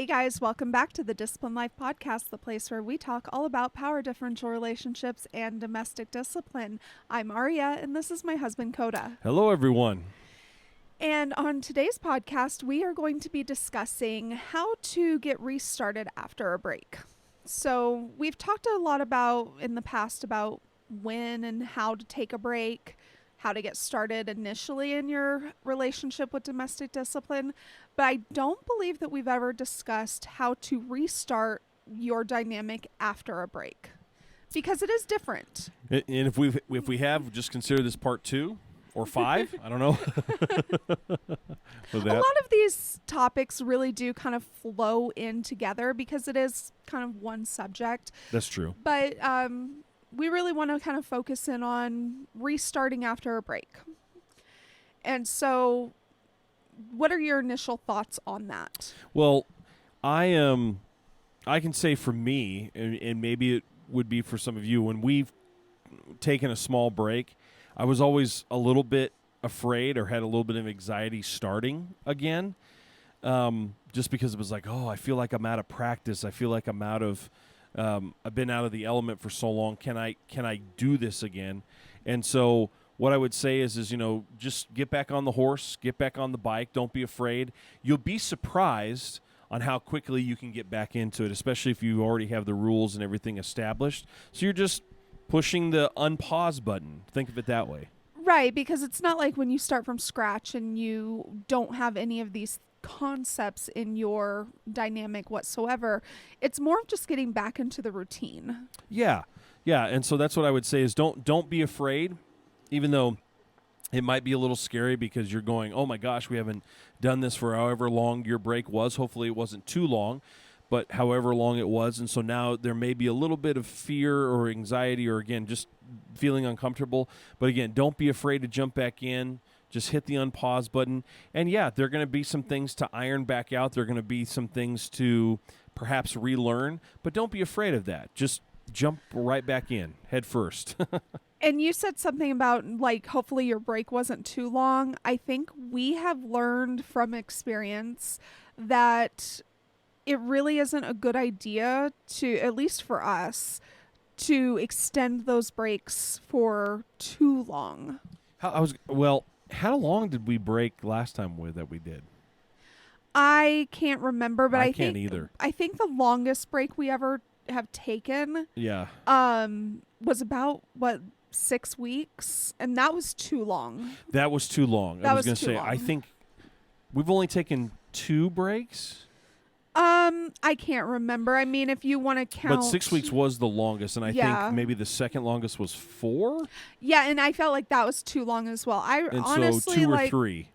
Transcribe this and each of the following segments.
Hey guys, welcome back to the Discipline Life Podcast, the place where we talk all about power differential relationships and domestic discipline. I'm Aria, and this is my husband, Coda. Hello, everyone. And on today's podcast, we are going to be discussing how to get restarted after a break. So we've talked a lot about in the past about when and how to take a break, how to get started initially in your relationship with domestic discipline, but I don't believe that we've ever discussed how to restart your dynamic after a break, because it is different. And if we have, just consider this part 2 or 5. I don't know. A lot of these topics really do kind of flow in together because it is kind of one subject. That's true. But we really want to kind of focus in on restarting after a break. And so what are your initial thoughts on that? Well, I can say for me, and maybe it would be for some of you, when we've taken a small break, I was always a little bit afraid or had a little bit of anxiety starting again, just because it was like, oh, I feel like I'm out of practice. I feel like I'm out of I've been out of the element for so long. Can I do this again? And so what I would say is just get back on the horse, get back on the bike. Don't be afraid. You'll be surprised on how quickly you can get back into it, especially if you already have the rules and everything established. So you're just pushing the unpause button. Think of it that way. Right, because it's not like when you start from scratch and you don't have any of these concepts in your dynamic whatsoever. It's more of just getting back into the routine. Yeah. And so that's what I would say is don't be afraid, even though it might be a little scary because you're going, oh my gosh, we haven't done this for however long your break was. Hopefully it wasn't too long, but however long it was. And so now there may be a little bit of fear or anxiety or, again, just feeling uncomfortable. But again, don't be afraid to jump back in. Just hit the unpause button. And yeah, there are going to be some things to iron back out. There are going to be some things to perhaps relearn. But don't be afraid of that. Just jump right back in, head first. And you said something about, like, hopefully your break wasn't too long. I think we have learned from experience that it really isn't a good idea to, at least for us, to extend those breaks for too long. How long did we break last time that we did? I can't remember, but I can't either. I think the longest break we ever have taken was about 6 weeks, and that was too long. That was too long. I was going to say, I think we've only taken 2 breaks. I can't remember. I mean, if you want to count. But 6 weeks was the longest, and I think maybe the second longest was 4. Yeah, and I felt like that was too long as well. Honestly, so 2 or 3.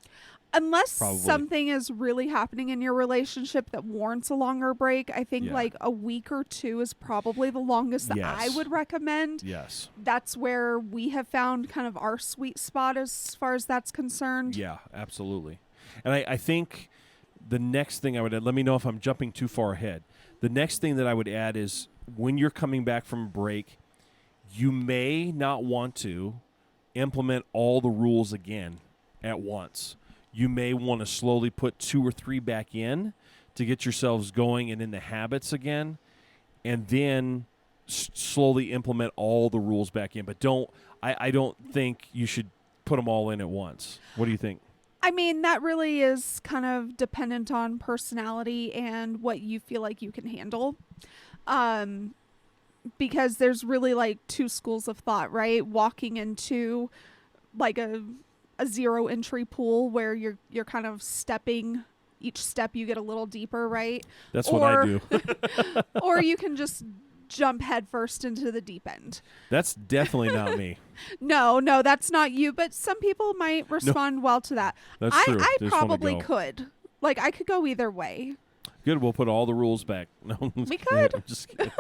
Unless probably. Something is really happening in your relationship that warrants a longer break, I think like a week or 2 is probably the longest that I would recommend. Yes. That's where we have found kind of our sweet spot as far as that's concerned. Yeah, absolutely. And I think the next thing I would add, let me know if I'm jumping too far ahead. The next thing that I would add is when you're coming back from a break, you may not want to implement all the rules again at once. You may want to slowly put 2 or 3 back in to get yourselves going and in the habits again, and then slowly implement all the rules back in. But I don't think you should put them all in at once. What do you think? I mean, that really is kind of dependent on personality and what you feel like you can handle. Because there's really like 2 schools of thought, right? Walking into like a 0 entry pool where you're kind of stepping, each step you get a little deeper, right? That's what I do. Or you can just jump headfirst into the deep end. That's definitely not me. No, that's not you, but some people might respond well to that. That's true. I probably could. Like, I could go either way. Good, we'll put all the rules back. No, we could. I'm just kidding.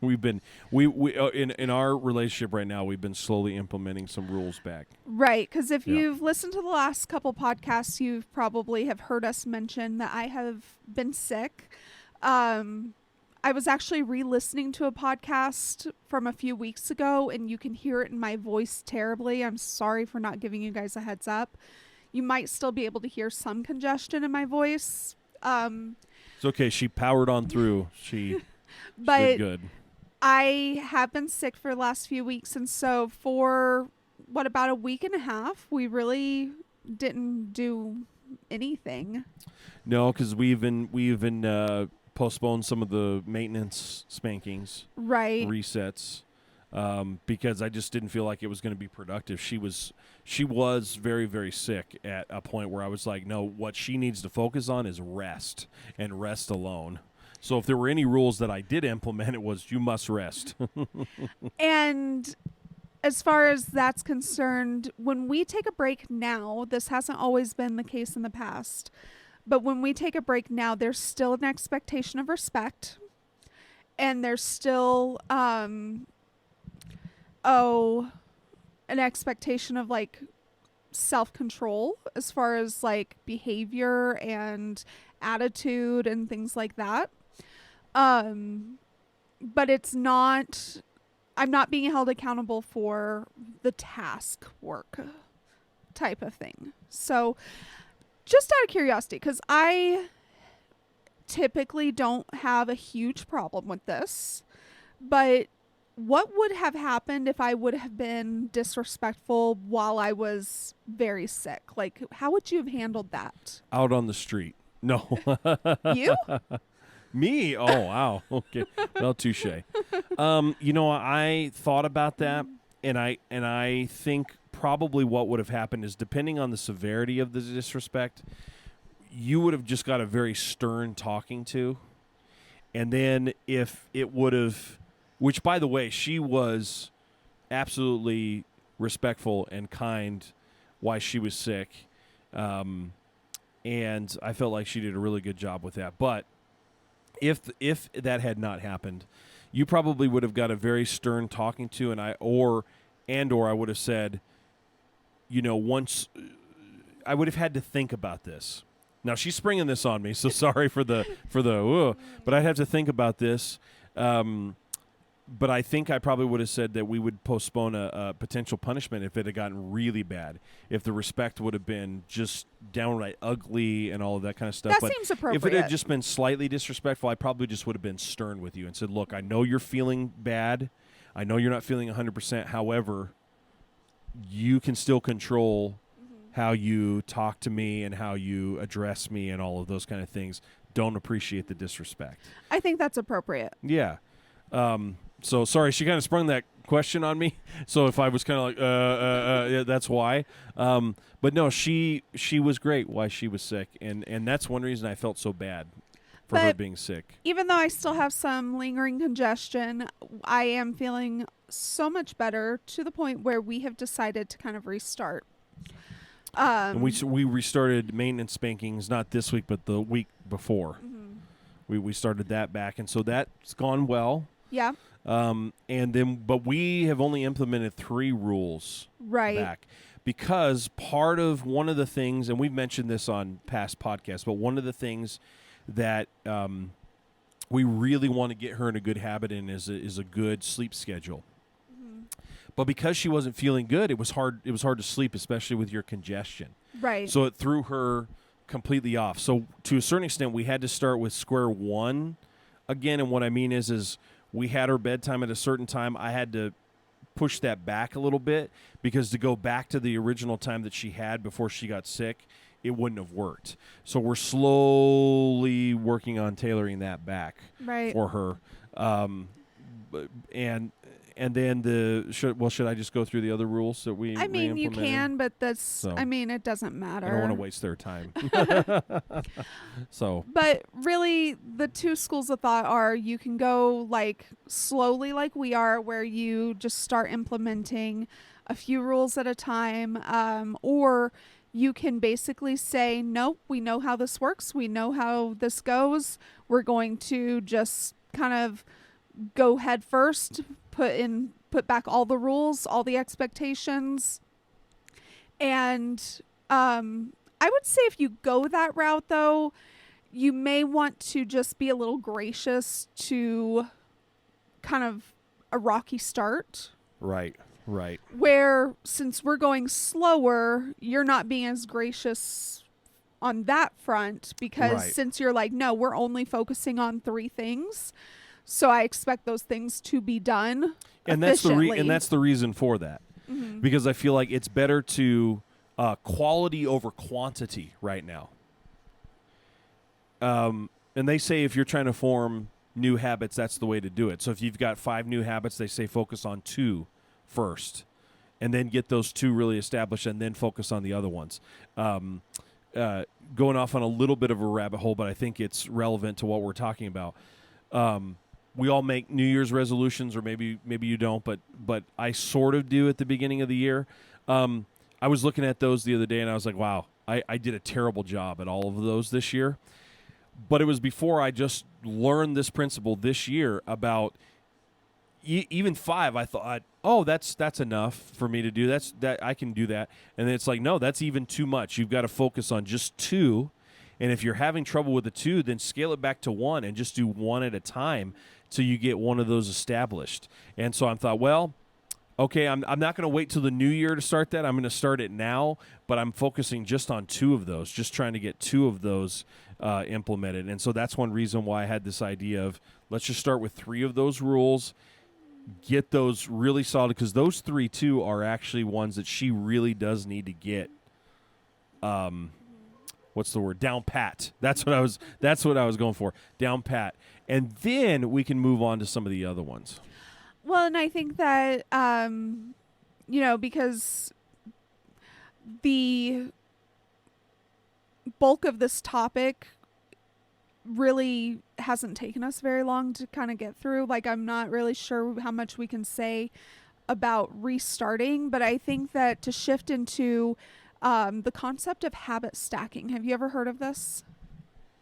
In our relationship right now, we've been slowly implementing some rules back. Right, because if you've listened to the last couple podcasts, you probably have heard us mention that I have been sick. I was actually re-listening to a podcast from a few weeks ago, and you can hear it in my voice terribly. I'm sorry for not giving you guys a heads up. You might still be able to hear some congestion in my voice. It's okay. She powered on through. She But did good. I have been sick for the last few weeks, and so for about a week and a half, we really didn't do anything. No, because we even postponed some of the maintenance spankings, Right. resets, because I just didn't feel like it was going to be productive. She was very, very sick at a point where I was like, no, what she needs to focus on is rest and rest alone. So if there were any rules that I did implement, it was you must rest. And as far as that's concerned, when we take a break now, this hasn't always been the case in the past, but when we take a break now, there's still an expectation of respect, and there's still an expectation of like self-control as far as like behavior and attitude and things like that. But it's not, I'm not being held accountable for the task work type of thing. So just out of curiosity, because I typically don't have a huge problem with this, but what would have happened if I would have been disrespectful while I was very sick? Like, how would you have handled that? Out on the street. No. You? Me? Oh, wow. Okay. Well, touche. I thought about that, and I think probably what would have happened is, depending on the severity of the disrespect, you would have just got a very stern talking to. And then if it would have, which, by the way, she was absolutely respectful and kind while she was sick. And I felt like she did a really good job with that. But if that had not happened, you probably would have got a very stern talking to, and I would have said, once I would have had to think about this. Now she's springing this on me, so sorry for the but I'd have to think about this. But I think I probably would have said that we would postpone a potential punishment if it had gotten really bad. If the respect would have been just downright ugly and all of that kind of stuff. That but seems appropriate. If it had just been slightly disrespectful, I probably just would have been stern with you and said, look, I know you're feeling bad. I know you're not feeling 100%. However, you can still control how you talk to me and how you address me and all of those kind of things. Don't appreciate the disrespect. I think that's appropriate. Yeah. So sorry, she kind of sprung that question on me. So if I was kind of like, yeah, that's why. But no, she was great while she was sick, and that's one reason I felt so bad for her being sick. Even though I still have some lingering congestion, I am feeling so much better, to the point where we have decided to kind of restart. And we restarted maintenance spankings, not this week, but the week before. We started that back, and so that's gone well. Yeah. But we have only implemented 3 rules back, because part of one of the things, and we've mentioned this on past podcasts, but one of the things that we really want to get her in a good habit in is a good sleep schedule. But because she wasn't feeling good, it was hard to sleep, especially with your congestion. Right. So it threw her completely off. So to a certain extent, we had to start with square one again. And what I mean is we had her bedtime at a certain time. I had to push that back a little bit, because to go back to the original time that she had before she got sick, it wouldn't have worked. So we're slowly working on tailoring that back for her. And then should I just go through the other rules that we? I mean, you can, but that's. So, I mean, it doesn't matter. I don't want to waste their time. So. But really, the 2 schools of thought are: you can go like slowly, like we are, where you just start implementing a few rules at a time, or you can basically say, nope, we know how this works. We know how this goes. We're going to just kind of go head first, put back all the rules, all the expectations. And I would say if you go that route, though, you may want to just be a little gracious to kind of a rocky start. Right. Where, since we're going slower, you're not being as gracious on that front, because Right. since you're like, no, we're only focusing on 3 things, so I expect those things to be done And efficiently. that's the reason for that. Mhm. Because I feel like it's better to quality over quantity right now. And they say if you're trying to form new habits, that's the way to do it. So if you've got 5 new habits, they say focus on 2 first, and then get those 2 really established, and then focus on the other ones. Going off on a little bit of a rabbit hole, but I think it's relevant to what we're talking about. We all make New Year's resolutions, or maybe you don't, but I sort of do at the beginning of the year. I was looking at those the other day, and I was like, wow, I did a terrible job at all of those this year. But it was before I just learned this principle this year about even 5. I thought, oh, that's enough for me to do. That I can do that. And then it's like, no, that's even too much. You've got to focus on just 2. And if you're having trouble with the 2, then scale it back to 1 and just do 1 at a time till you get one of those established. And so I thought, well, okay, I'm not going to wait till the new year to start that. I'm going to start it now, but I'm focusing just on 2 of those, just trying to get 2 of those implemented. And so that's one reason why I had this idea of let's just start with 3 of those rules, get those really solid, because those 3 too are actually ones that she really does need to get. What's the word? Down pat. That's what I was going for. Down pat. And then we can move on to some of the other ones. Well, and I think that, because the bulk of this topic really hasn't taken us very long to kind of get through. Like, I'm not really sure how much we can say about restarting, but I think that to shift into the concept of habit stacking. Have you ever heard of this?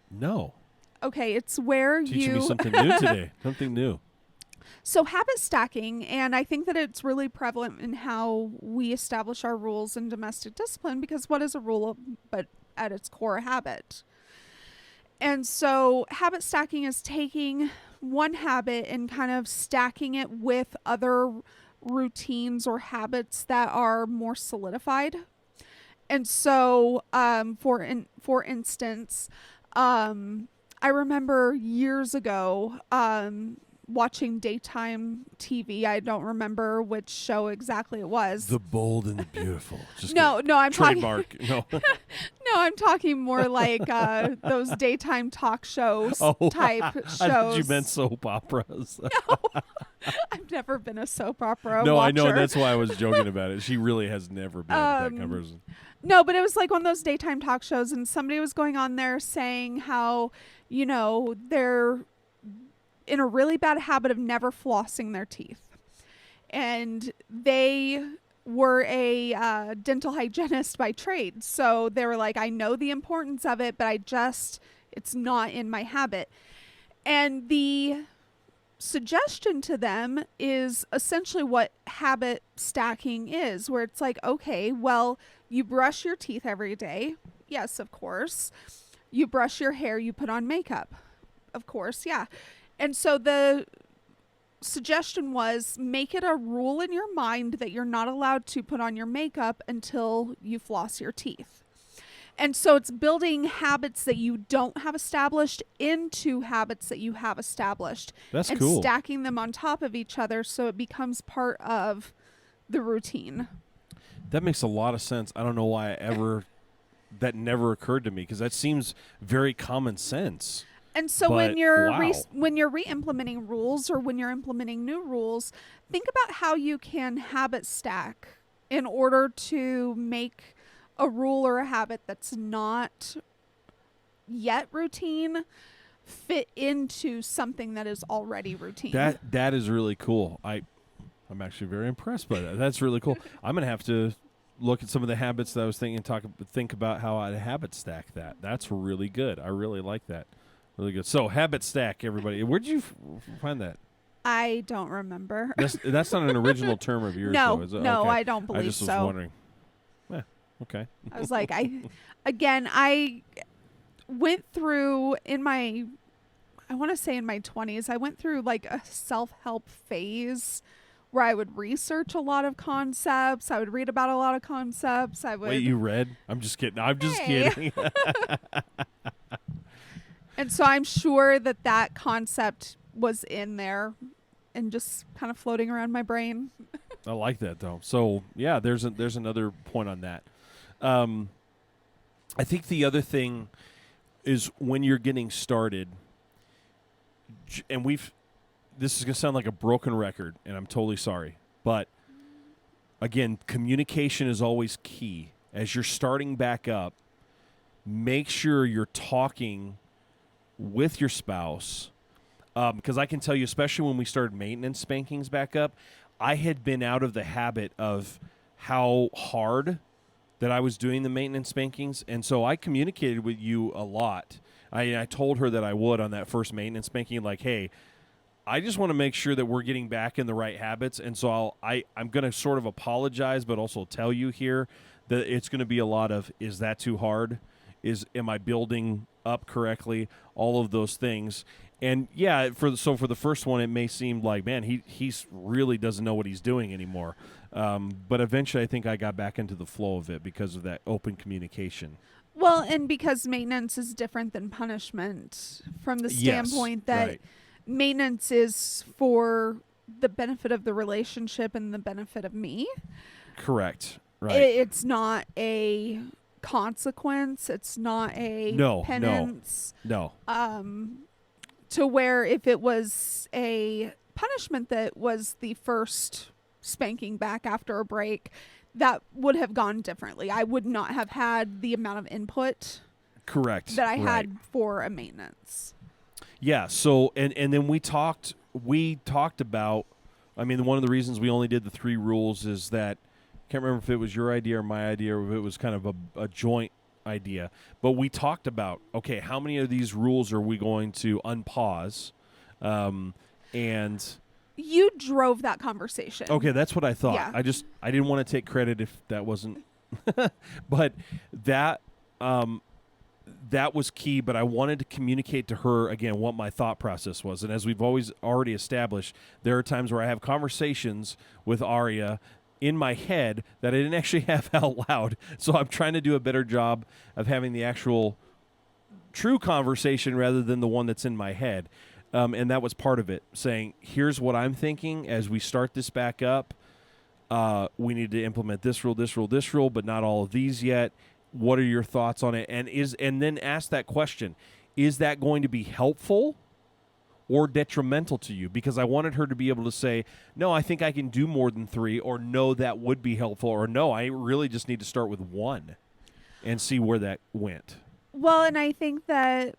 No. Okay, it's where Teaching me something new today. Something new. So habit stacking, and I think that it's really prevalent in how we establish our rules in domestic discipline, because what is a rule but at its core a habit? And so habit stacking is taking one habit and kind of stacking it with other routines or habits that are more solidified. And so, for instance, I remember years ago watching daytime TV. I don't remember which show exactly it was. The Bold and the Beautiful. Just no, I'm trademark. No, I'm talking more like those daytime talk shows type shows. I thought you meant soap operas. No, I've never been a soap opera No, watcher. I know. That's why I was joking about it. She really has never been that kind of person. No, but it was like one of those daytime talk shows, and somebody was going on there saying how, they're in a really bad habit of never flossing their teeth. And they were a dental hygienist by trade. So they were like, I know the importance of it, but it's not in my habit. And the suggestion to them is essentially what habit stacking is, where it's like, okay, well, you brush your teeth every day. Yes, of course. You brush your hair, you put on makeup. Of course, yeah. And so the suggestion was make it a rule in your mind that you're not allowed to put on your makeup until you floss your teeth. And so it's building habits that you don't have established into habits that you have established. That's and cool. And stacking them on top of each other so it becomes part of the routine. That makes a lot of sense. I don't know why that never occurred to me, because that seems very common sense. And so but, when you're wow. when you're re-implementing rules, or when you're implementing new rules, think about how you can habit stack in order to make a rule or a habit that's not yet routine fit into something that is already routine. That is really cool. I'm actually very impressed by that. That's really cool. I'm going to have to look at some of the habits that I was thinking, think about how I'd habit stack that. That's really good. I really like that. Really good. So habit stack, everybody. Where'd you find that? I don't remember. That's not an original term of yours, no, though, is it? No, okay. I don't believe so. I just was wondering. Okay. I was like, I went through I want to say in my 20s, I went through like a self-help phase where I would research a lot of concepts. I would read about a lot of concepts. I would. Wait, you read? I'm just kidding. I'm just Hey. kidding. And so I'm sure that that concept was in there and just kind of floating around my brain. I like that though. So yeah, there's another point on that. I think the other thing is when you're getting started, and this is going to sound like a broken record, and I'm totally sorry, but again, communication is always key. As you're starting back up, make sure you're talking with your spouse, because I can tell you, especially when we started maintenance spankings back up, I had been out of the habit of how hard that I was doing the maintenance spankings, and so I communicated with you a lot. I told her that I would on that first maintenance spanking, like, hey, I just want to make sure that we're getting back in the right habits, and so I'm going to sort of apologize, but also tell you here that it's going to be a lot of, is that too hard? Am I building up correctly? All of those things. And yeah, for the first one, it may seem like, man, he's really doesn't know what he's doing anymore. But eventually, I think I got back into the flow of it because of that open communication. Well, and because maintenance is different than punishment from the standpoint that right. maintenance is for the benefit of the relationship and the benefit of me. Correct. Right. It's not a consequence. It's not a penance. No. To where if it was a punishment that was the first spanking back after a break, that would have gone differently. I would not have had the amount of input Correct. that I had for a maintenance. Yeah. So and then we talked about, I mean, one of the reasons we only did the 3 rules is that, I can't remember if it was your idea or my idea, or if it was kind of a joint idea, but we talked about, okay, how many of these rules are we going to unpause? And you drove that conversation. Okay, that's what I thought. Yeah. I didn't want to take credit if that wasn't, but that was key. But I wanted to communicate to her again what my thought process was. And as we've already established, there are times where I have conversations with Aria in my head that I didn't actually have out loud. So I'm trying to do a better job of having the actual true conversation rather than the one that's in my head. And that was part of it, saying, here's what I'm thinking as we start this back up. We need to implement this rule, but not all of these yet. What are your thoughts on it? And then ask that question. Is that going to be helpful or detrimental to you? Because I wanted her to be able to say, no, I think I can do more than 3, or no, that would be helpful, or no, I really just need to start with 1 and see where that went. Well, and I think that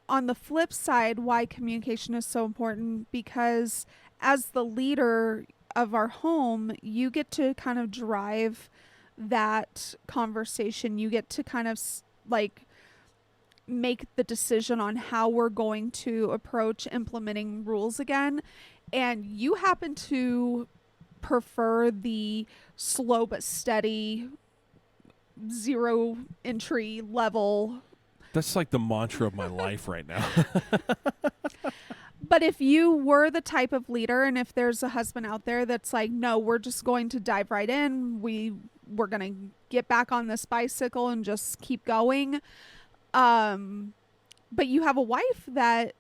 on the flip side, why communication is so important, because as the leader of our home, you get to kind of drive that conversation. You get to kind of make the decision on how we're going to approach implementing rules again. And you happen to prefer the slow but steady 0 entry level. That's like the mantra of my life right now. But if you were the type of leader, and if there's a husband out there that's like, no, we're just going to dive right in. We're going to get back on this bicycle and just keep going. But you have a wife that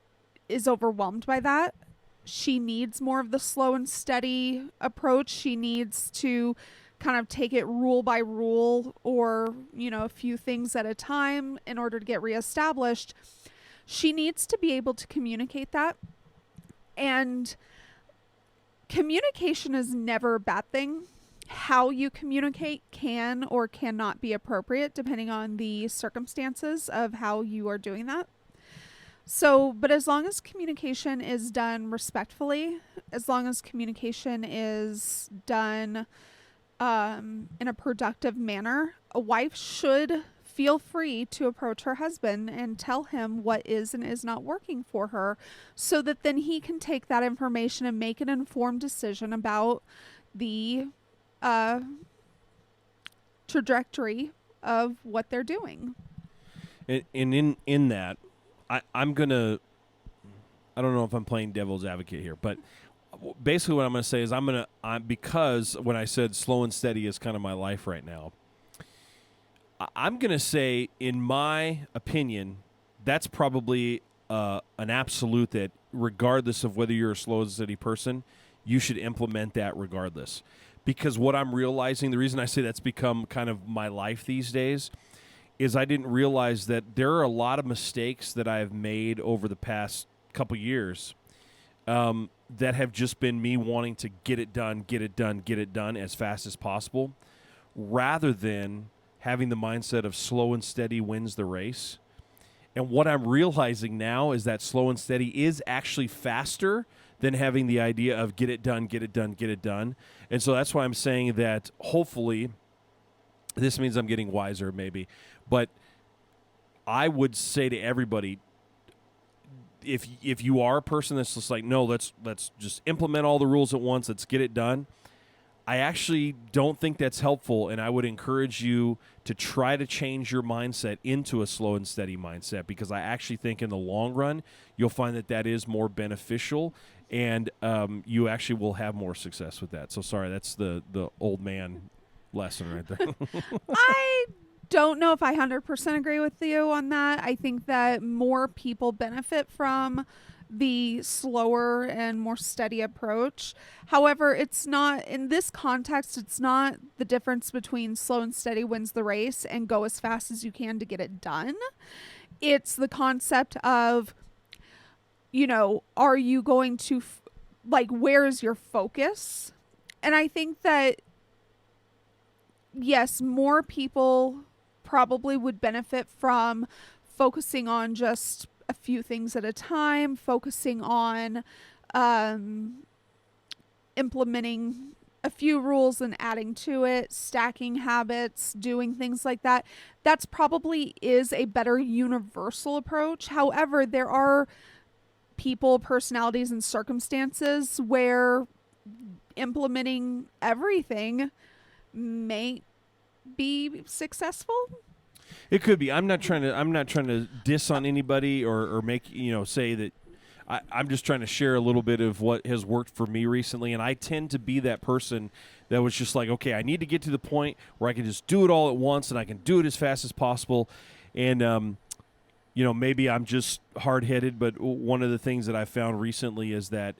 is overwhelmed by that. She needs more of the slow and steady approach. She needs to kind of take it rule by rule, or, a few things at a time in order to get reestablished. She needs to be able to communicate that. And communication is never a bad thing. How you communicate can or cannot be appropriate depending on the circumstances of how you are doing that. So, but as long as communication is done respectfully, as long as communication is done in a productive manner, a wife should feel free to approach her husband and tell him what is and is not working for her, so that then he can take that information and make an informed decision about the trajectory of what they're doing. And in that, I'm gonna, I don't know if I'm playing devil's advocate here, but basically what I'm going to say is because when I said slow and steady is kind of my life right now, I'm going to say, in my opinion, that's probably an absolute that regardless of whether you're a slow and steady person, you should implement that regardless. Because what I'm realizing, the reason I say that's become kind of my life these days, is I didn't realize that there are a lot of mistakes that I've made over the past couple years that have just been me wanting to get it done as fast as possible, rather than having the mindset of slow and steady wins the race. And what I'm realizing now is that slow and steady is actually faster than having the idea of get it done. And so that's why I'm saying that hopefully this means I'm getting wiser maybe. But I would say to everybody, if you are a person that's just like, no, let's just implement all the rules at once, let's get it done, I actually don't think that's helpful, and I would encourage you to try to change your mindset into a slow and steady mindset, because I actually think in the long run you'll find that is more beneficial, and you actually will have more success with that. So sorry, that's the old man lesson right there. I don't know if I 100% agree with you on that. I think that more people benefit from the slower and more steady approach. However, it's not, in this context, it's not the difference between slow and steady wins the race and go as fast as you can to get it done. It's the concept of, are you going to, where is your focus? And I think that, yes, more people probably would benefit from focusing on just a few things at a time, focusing on implementing a few rules and adding to it, stacking habits, doing things like that. That's probably is a better universal approach. However, there are people, personalities, and circumstances where implementing everything may be successful. It could be. I'm not trying to diss on anybody or make say that. I'm just trying to share a little bit of what has worked for me recently, and I tend to be that person that was just like, okay, I need to get to the point where I can just do it all at once and I can do it as fast as possible. And maybe I'm just hard-headed, but one of the things that I found recently is that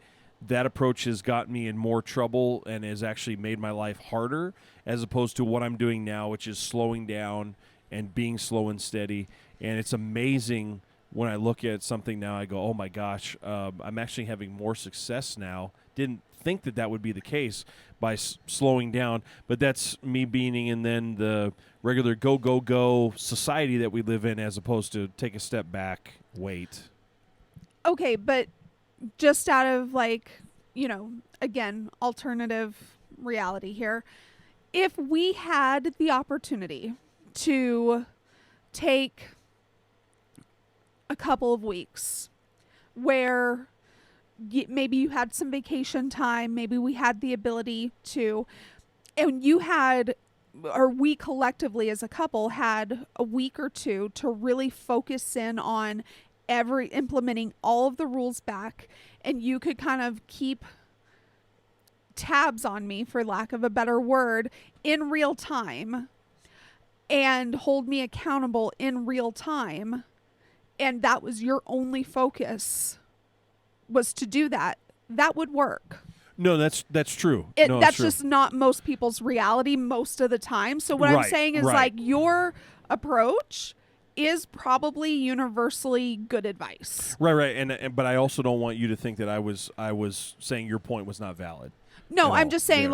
approach has gotten me in more trouble and has actually made my life harder, as opposed to what I'm doing now, which is slowing down and being slow and steady. And it's amazing when I look at something now, I go, oh my gosh, I'm actually having more success now. Didn't think that would be the case by slowing down, but that's me being in then the regular go society that we live in, as opposed to take a step back, wait. Okay, but just out of again, alternative reality here, if we had the opportunity to take a couple of weeks where maybe you had some vacation time, maybe we had the ability to, and you had, or we collectively as a couple had a week or two to really focus in on implementing all of the rules back, and you could kind of keep tabs on me, for lack of a better word, in real time and hold me accountable in real time, and that was your only focus, was to do that, that would work. No, that's true. That's just not most people's reality most of the time. So what I'm saying is your approach is probably universally good advice. Right. And but I also don't want you to think that I was saying your point was not valid. No, I'm just saying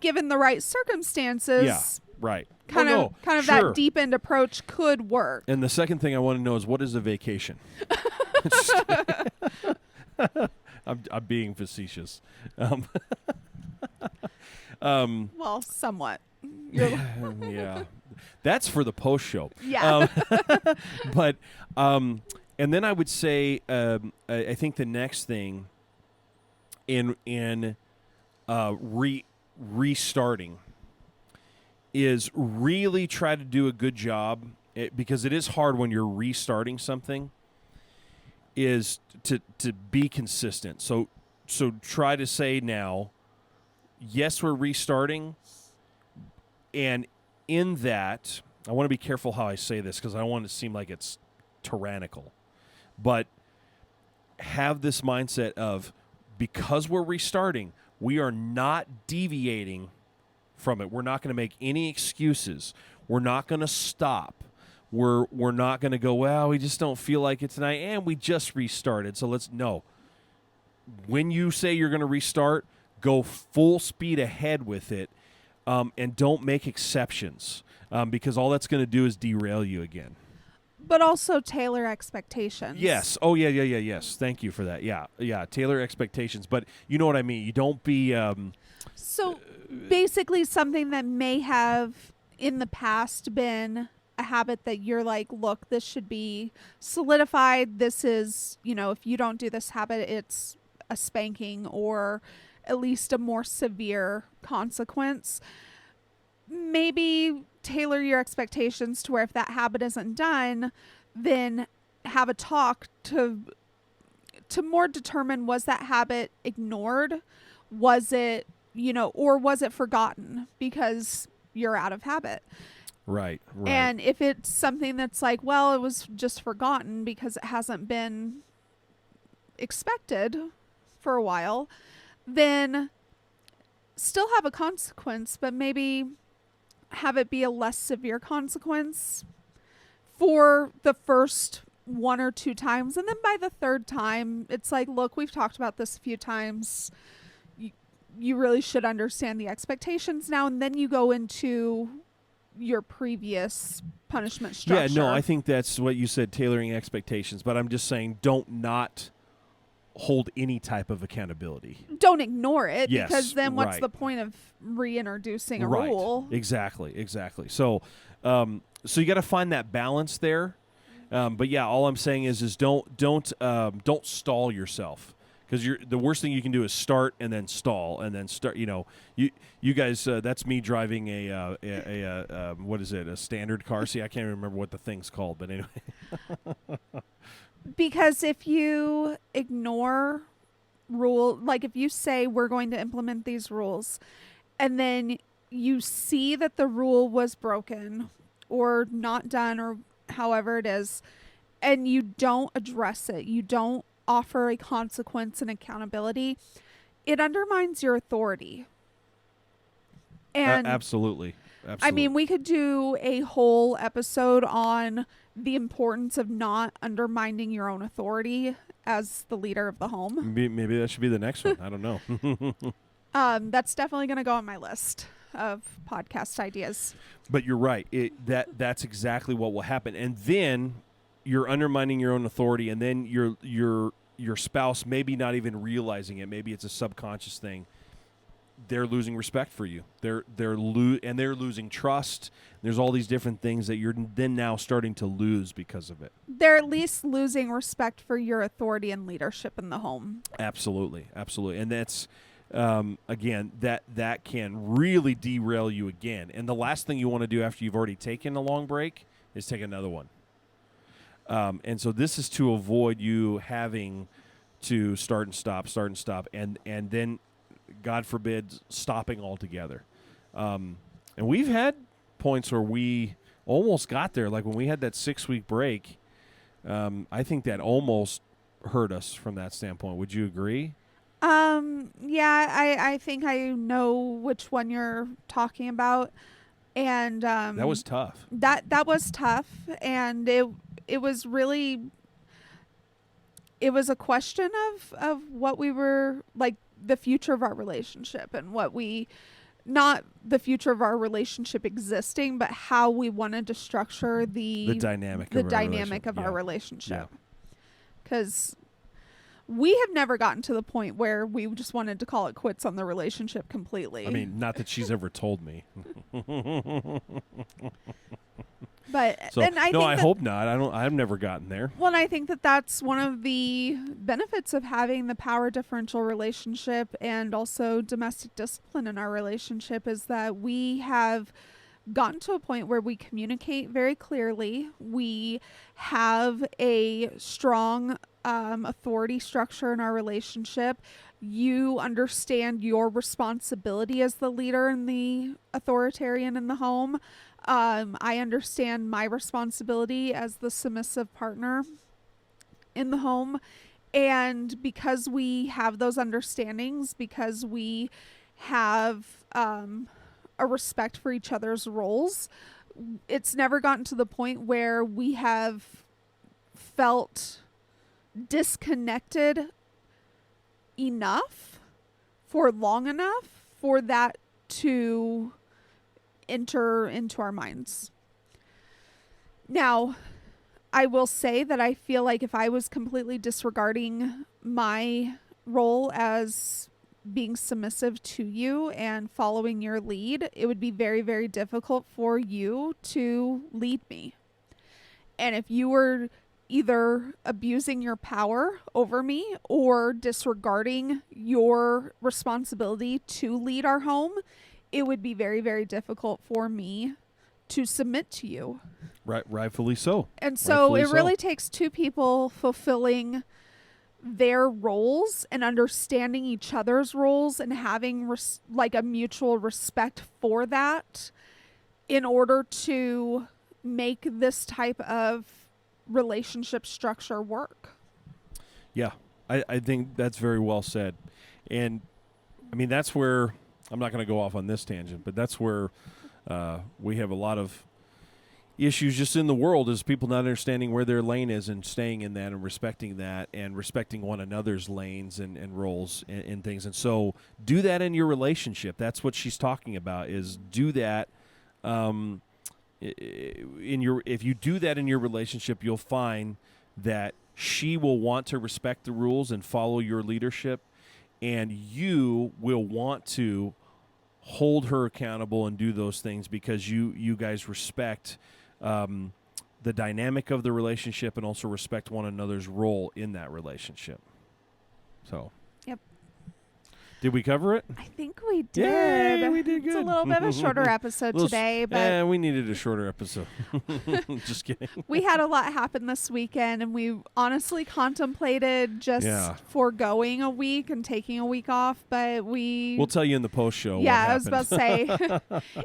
given the right circumstances. Yeah. Right. Kind of sure. That deep end approach could work. And the second thing I want to know is, what is a vacation? I'm being facetious. Well, somewhat. Yeah. That's for the post show. Yeah. But and then I would say I think the next thing in restarting is really try to do a good job, because it is hard when you're restarting something, is to be consistent. So try to say now, yes, we're restarting, and in that, I want to be careful how I say this because I don't want it to seem like it's tyrannical, but have this mindset of, because we're restarting, we are not deviating from it. We're not going to make any excuses. We're not going to stop. We're not going to go, well, we just don't feel like it tonight, and we just restarted. So no. When you say you're going to restart, go full speed ahead with it, and don't make exceptions, because all that's going to do is derail you again. But also tailor expectations. Yes. Oh, yeah. Yes. Thank you for that. Yeah. Tailor expectations. But you know what I mean. You don't be... So basically something that may have in the past been a habit that you're like, look, this should be solidified. This is, if you don't do this habit, it's a spanking or at least a more severe consequence. Maybe tailor your expectations to where if that habit isn't done, then have a talk to more determine, was that habit ignored? Was it, or was it forgotten because you're out of habit? Right. And if it's something that's like, well, it was just forgotten because it hasn't been expected for a while, then still have a consequence, but maybe have it be a less severe consequence for the first 1 or 2 times. And then by the third time, it's like, look, we've talked about this a few times. You really should understand the expectations now. And then you go into your previous punishment structure. Yeah, no, I think that's what you said, tailoring expectations. But I'm just saying, don't not hold any type of accountability. Don't ignore it, yes, because then what's right. the point of reintroducing a right. rule? Exactly. So you got to find that balance there. But yeah, all I'm saying is don't stall yourself, because the worst thing you can do is start and then stall and then start. You guys, that's me driving a what is it? A standard car. See, I can't remember what the thing's called, but anyway. Because if you ignore like if you say we're going to implement these rules, and then you see that the rule was broken or not done or however it is, and you don't address it, you don't offer a consequence and accountability, it undermines your authority. And absolutely. I mean, we could do a whole episode on the importance of not undermining your own authority as the leader of the home. Maybe that should be the next one. I don't know. That's definitely going to go on my list of podcast ideas. But you're right. That's exactly what will happen. And then you're undermining your own authority, and then your spouse maybe not even realizing it. Maybe it's a subconscious thing. They're losing respect for you. They're losing trust. There's all these different things that you're then now starting to lose because of it. They're at least losing respect for your authority and leadership in the home. Absolutely. And that's again, that can really derail you again. And the last thing you want to do after you've already taken a long break is take another one. And so this is to avoid you having to start and stop, and then, God forbid, stopping altogether. And we've had points where we almost got there. Like when we had that 6-week break, I think that almost hurt us from that standpoint. Would you agree? Yeah, I think I know which one you're talking about. And that was tough. That was tough, and it was really, it was a question of what we were like, the future of our relationship, and not the future of our relationship existing, but how we wanted to structure the dynamic of our relationship. Because we have never gotten to the point where we just wanted to call it quits on the relationship completely. I mean, not that she's ever told me. But so, and I hope not. I've never gotten there. Well, I think that that's one of the benefits of having the power differential relationship and also domestic discipline in our relationship, is that we have gotten to a point where we communicate very clearly. We have a strong authority structure in our relationship. You understand your responsibility as the leader and the authoritarian in the home. I understand my responsibility as the submissive partner in the home. And because we have those understandings, because we have a respect for each other's roles, it's never gotten to the point where we have felt disconnected enough for long enough for that to enter into our minds. Now, I will say that I feel like if I was completely disregarding my role as being submissive to you and following your lead, it would be very, very difficult for you to lead me. And if you were either abusing your power over me or disregarding your responsibility to lead our home, it would be very, very difficult for me to submit to you. Rightfully so. And so Rightfully it really so. takes two people fulfilling their roles and understanding each other's roles and having like a mutual respect for that in order to make this type of relationship structure work. Yeah, I think that's very well said. And I mean, that's where, I'm not going to go off on this tangent, but that's where we have a lot of issues just in the world, is people not understanding where their lane is and staying in that and respecting one another's lanes and roles and things. And so do that in your relationship. That's what she's talking about, is do that if you do that in your relationship, you'll find that she will want to respect the rules and follow your leadership, and you will want to hold her accountable and do those things because you guys respect the dynamic of the relationship and also respect one another's role in that relationship. So, yep. Did we cover it? I think we did. Yay, we did good. It's a little bit of a shorter episode today, but we needed a shorter episode. Just kidding. We had a lot happen this weekend, and we honestly contemplated just foregoing a week and taking a week off, but we'll tell you in the post show. Yeah, I was about to say,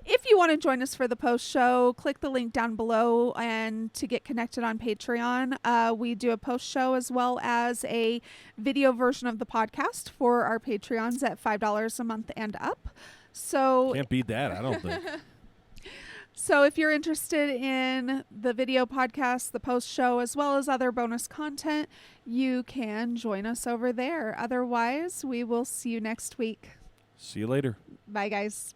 if you want to join us for the post show, click the link down below and to get connected on Patreon. We do a post show as well as a video version of the podcast for our Patreons at $5 a month and up. So can't beat that, I don't think. So if you're interested in the video podcast, the post show, as well as other bonus content, you can join us over there. Otherwise, we will see you next week. See you later. Bye, guys.